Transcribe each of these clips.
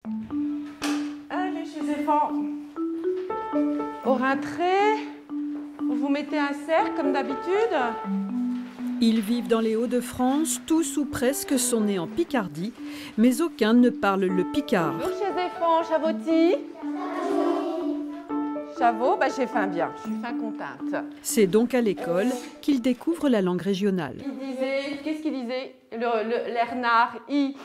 Allez, les enfants. Au rintré, vous mettez un cercle comme d'habitude. Ils vivent dans les Hauts-de-France, tous ou presque sont nés en Picardie, mais aucun ne parle le picard. Bonjour chez les enfants, Chavoti. Chavot, j'ai faim bien, je suis fin contente. C'est donc à l'école qu'ils découvrent la langue régionale. Qu'est-ce qu'il disait l'ernard, nif.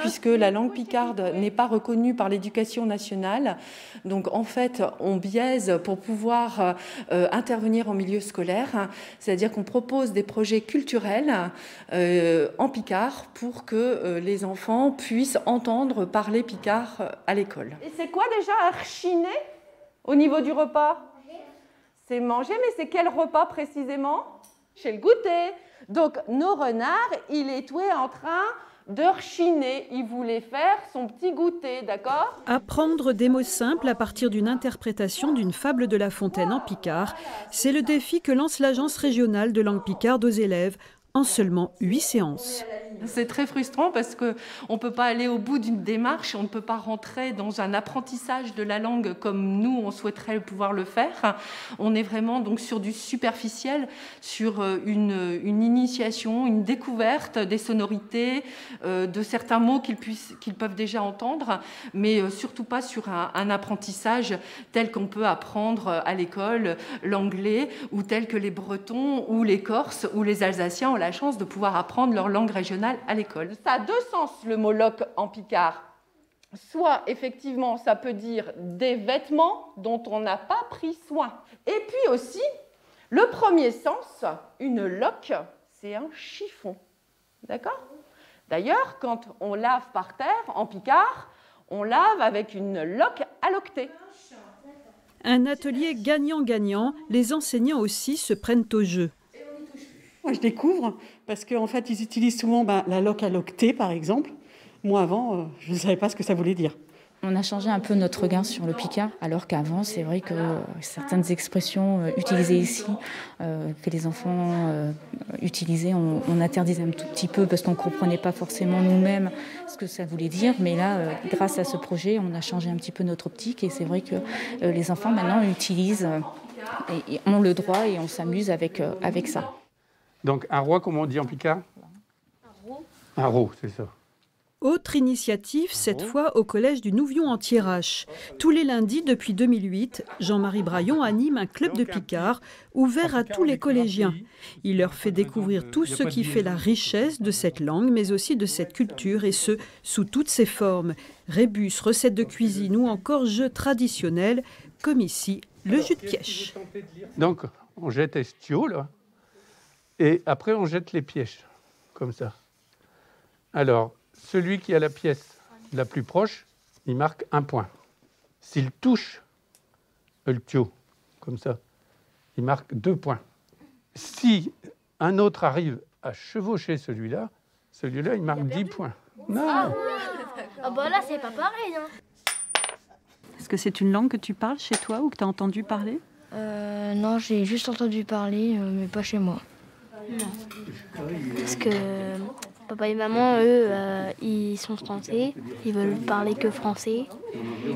Puisque la langue picarde n'est pas reconnue par l'éducation nationale, donc en fait on biaise pour pouvoir intervenir en milieu scolaire, c'est-à-dire qu'on propose des projets culturels en picard pour que les enfants puissent entendre parler picard à l'école. Et c'est quoi déjà archiner au niveau du repas? C'est manger, mais c'est quel repas précisément? Chez le goûter. Donc nos renards, il est en train de rechiner. Il voulait faire son petit goûter, d'accord? Apprendre des mots simples à partir d'une interprétation d'une fable de La Fontaine en picard, c'est le défi que lance l'Agence régionale de langue picarde aux élèves en seulement 8 séances. C'est très frustrant parce qu'on ne peut pas aller au bout d'une démarche, on ne peut pas rentrer dans un apprentissage de la langue comme nous, on souhaiterait pouvoir le faire. On est vraiment donc sur du superficiel, sur une initiation, une découverte des sonorités, de certains mots qu'ils peuvent déjà entendre, mais surtout pas sur un apprentissage tel qu'on peut apprendre à l'école l'anglais ou tel que les Bretons ou les Corses ou les Alsaciens ont la chance de pouvoir apprendre leur langue régionale à l'école. Ça a deux sens, le mot loc en picard. Soit, effectivement, ça peut dire des vêtements dont on n'a pas pris soin. Et puis aussi, le premier sens, une loque, c'est un chiffon. D'accord? D'ailleurs, quand on lave par terre, en picard, on lave avec une loque à loqueter. Un atelier gagnant-gagnant, les enseignants aussi se prennent au jeu. Moi, je découvre parce qu'en fait, ils utilisent souvent la loque à loqueter, par exemple. Moi, avant, je ne savais pas ce que ça voulait dire. On a changé un peu notre regard sur le picard, alors qu'avant, c'est vrai que certaines expressions utilisées ici, que les enfants utilisaient, on interdisait un tout petit peu parce qu'on ne comprenait pas forcément nous-mêmes ce que ça voulait dire. Mais là, grâce à ce projet, on a changé un petit peu notre optique et c'est vrai que les enfants maintenant utilisent et ont le droit et on s'amuse avec ça. Donc, un roi, comment on dit en picard? Un rot. Un rot, c'est ça. Autre initiative, cette fois au collège du Nouvion en Thiérache. Tous les lundis depuis 2008, Jean-Marie Braillon anime un club de picard ouvert à tous les collégiens. Il leur fait découvrir tout ce qui fait la richesse de cette langue, mais aussi de cette culture, et ce, sous toutes ses formes. Rébus, recettes de cuisine ou encore jeux traditionnels, comme ici, le jus de pièche. Donc, on jette estio, là. Et après, on jette les pièges, comme ça. Alors, celui qui a la pièce la plus proche, il marque 1 point. S'il touche le tio, comme ça, il marque 2 points. Si un autre arrive à chevaucher celui-là, il marque 10 points. Non. Ah là, c'est pas pareil. Hein. Est-ce que c'est une langue que tu parles chez toi ou que tu as entendu parler? Non, j'ai juste entendu parler, mais pas chez moi. Non. Parce que papa et maman, eux, ils sont français, ils veulent parler que français,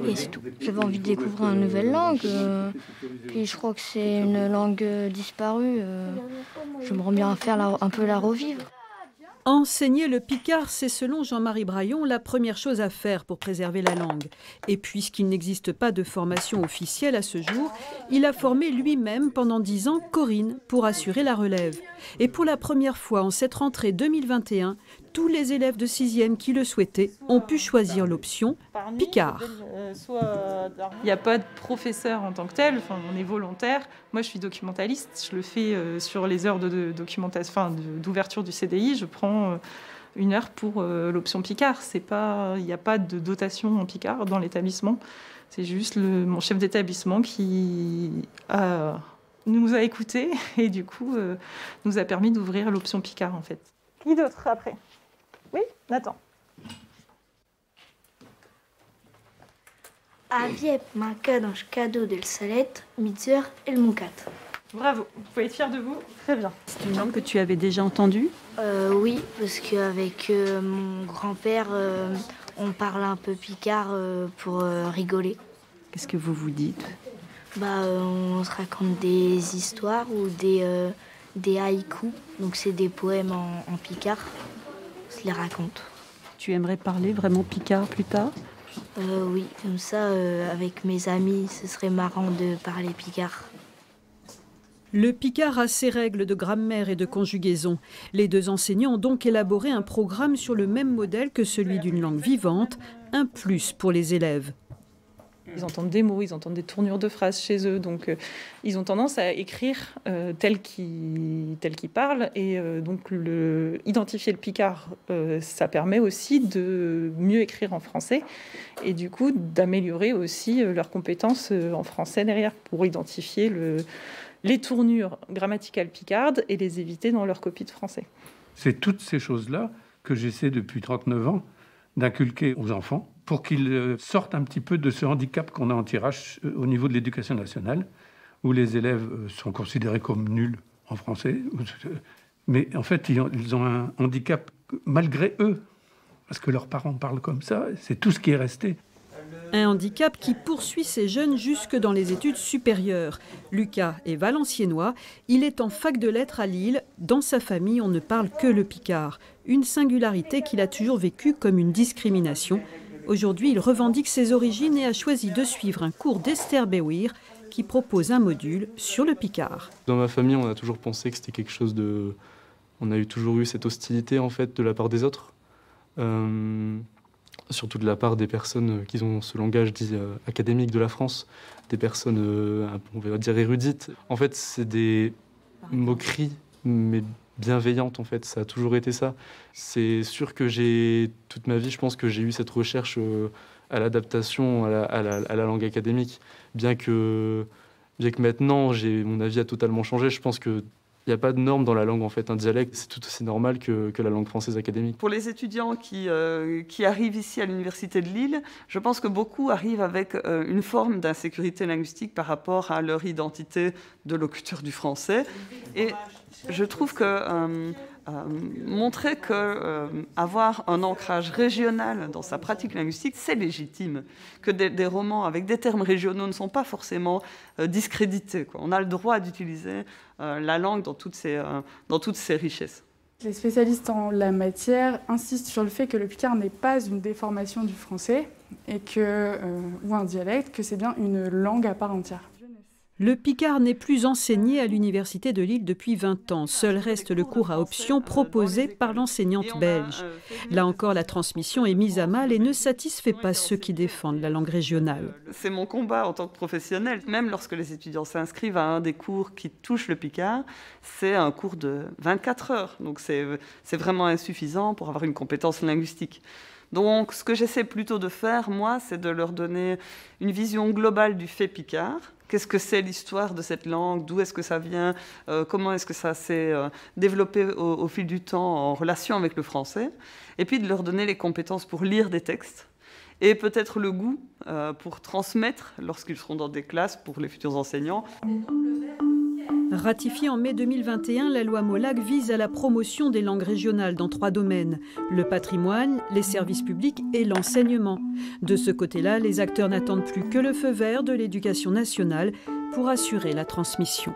et c'est tout. J'avais envie de découvrir une nouvelle langue, puis je crois que c'est une langue disparue. J'aimerais bien un peu la revivre. Enseigner le picard, c'est selon Jean-Marie Braillon la première chose à faire pour préserver la langue. Et puisqu'il n'existe pas de formation officielle à ce jour, il a formé lui-même pendant 10 ans Corinne pour assurer la relève. Et pour la première fois en cette rentrée 2021, tous les élèves de 6e qui le souhaitaient ont pu choisir l'option picard. Il n'y a pas de professeur en tant que tel, on est volontaire. Moi, je suis documentaliste, je le fais sur les heures de documentation, d'ouverture du CDI. Je prends 1 heure pour l'option picard. Il n'y a pas de dotation en picard dans l'établissement. C'est juste mon chef d'établissement qui nous a écoutés et du coup nous a permis d'ouvrir l'option picard en fait. Qui d'autre après? Oui, Nathan. Havia marcado cadeau del Salet, Mitzer El Moukat. Bravo, vous pouvez être fiers de vous. Très bien. C'est une langue que tu avais déjà entendue? Oui, parce qu'avec mon grand-père, on parle un peu picard pour rigoler. Qu'est-ce que vous vous dites? On se raconte des histoires ou des haïkus. Donc c'est des poèmes en picard. On se les raconte. Tu aimerais parler vraiment picard plus tard? Oui, comme ça, avec mes amis, ce serait marrant de parler picard. Le picard a ses règles de grammaire et de conjugaison. Les deux enseignants ont donc élaboré un programme sur le même modèle que celui d'une langue vivante, un plus pour les élèves. Ils entendent des mots, ils entendent des tournures de phrases chez eux, donc ils ont tendance à écrire tel qu'ils parlent. Et donc identifier le picard, ça permet aussi de mieux écrire en français et du coup d'améliorer aussi leurs compétences en français derrière pour identifier les tournures grammaticales picardes et les éviter dans leur copie de français. C'est toutes ces choses-là que j'essaie depuis 39 ans d'inculquer aux enfants pour qu'ils sortent un petit peu de ce handicap qu'on a en tirage au niveau de l'éducation nationale, où les élèves sont considérés comme nuls en français. Mais en fait, ils ont un handicap malgré eux, parce que leurs parents parlent comme ça, c'est tout ce qui est resté. Un handicap qui poursuit ces jeunes jusque dans les études supérieures. Lucas est valenciennois, il est en fac de lettres à Lille. Dans sa famille, on ne parle que le picard. Une singularité qu'il a toujours vécue comme une discrimination. Aujourd'hui, il revendique ses origines et a choisi de suivre un cours d'Esther Béouir qui propose un module sur le picard. Dans ma famille, on a toujours pensé que c'était quelque chose de... On a toujours eu cette hostilité en fait de la part des autres. Surtout de la part des personnes qui ont ce langage dit académique de la France, des personnes, on va dire, érudites. En fait, c'est des moqueries, mais bienveillantes, en fait. Ça a toujours été ça. C'est sûr que toute ma vie, je pense que j'ai eu cette recherche à l'adaptation à la langue académique. Bien que maintenant, mon avis a totalement changé. Je pense que il n'y a pas de norme dans la langue, en fait. Un dialecte, c'est tout aussi normal que la langue française académique. Pour les étudiants qui arrivent ici à l'Université de Lille, je pense que beaucoup arrivent avec une forme d'insécurité linguistique par rapport à leur identité de locuteur du français. Et je trouve que montrer qu'avoir un ancrage régional dans sa pratique linguistique, c'est légitime. Que des romans avec des termes régionaux ne sont pas forcément discrédités, quoi. On a le droit d'utiliser la langue dans toutes ses richesses. Les spécialistes en la matière insistent sur le fait que le picard n'est pas une déformation du français ou un dialecte, que c'est bien une langue à part entière. Le picard n'est plus enseigné à l'Université de Lille depuis 20 ans. Seul reste le cours à option proposé par l'enseignante belge. Là encore, la transmission est mise à mal et ne satisfait pas ceux qui défendent la langue régionale. C'est mon combat en tant que professionnel. Même lorsque les étudiants s'inscrivent à un des cours qui touche le picard, c'est un cours de 24 heures. Donc c'est vraiment insuffisant pour avoir une compétence linguistique. Donc ce que j'essaie plutôt de faire, moi, c'est de leur donner une vision globale du fait picard. Qu'est-ce que c'est l'histoire de cette langue? D'où est-ce que ça vient? Comment est-ce que ça s'est développé au fil du temps en relation avec le français? Et puis de leur donner les compétences pour lire des textes et peut-être le goût pour transmettre lorsqu'ils seront dans des classes pour les futurs enseignants. Ratifiée en mai 2021, la loi Molac vise à la promotion des langues régionales dans 3 domaines, le patrimoine, les services publics et l'enseignement. De ce côté-là, les acteurs n'attendent plus que le feu vert de l'éducation nationale pour assurer la transmission.